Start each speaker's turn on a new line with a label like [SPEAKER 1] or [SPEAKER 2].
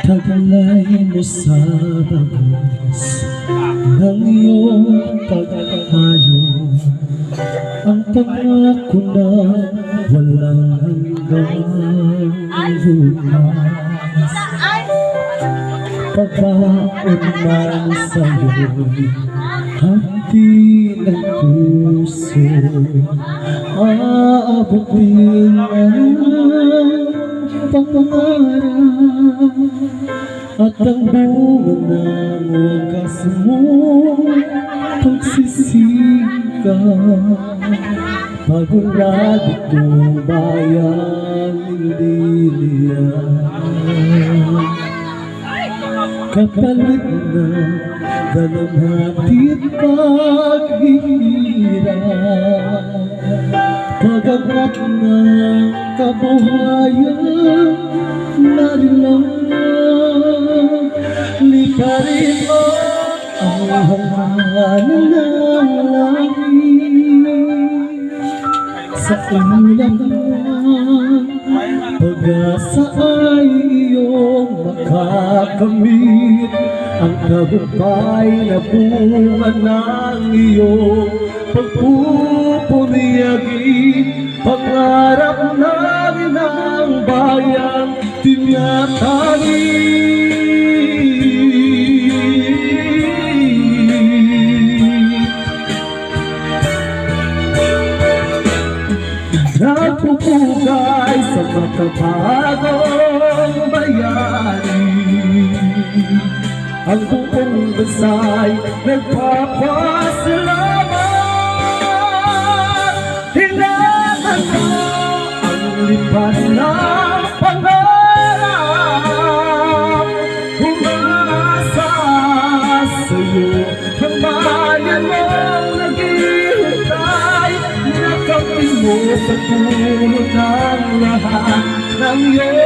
[SPEAKER 1] Taglay mo sa bagos ng iyong paghayo, ang pangako na walang hanggang bukas. Pagbaon man sa'yo'y hati ng puso, aabutin ang pangarap at ang bunga ng wagas mong pagsisika. Pagulad itong bayang liliyan, kapalit na dalamhati't paghihirap, pag-agat ng kabuhayan narilang. Liparin mo ang hanggan ng langit sa ulan, pag-asa ay iyong makakamit, ang tagumpay na bunga ng iyong pagpupuyagin, pangarap namin ang bayang tinatangin. Napupugay sa makabagong bayani, ang buong bansay nagpapasalamat. Hinangan mo ang lipan ng pangarap, umasa sa'yo ang bayan mong naghihintay. Nakapin mo sa puno ng lahat ng iyong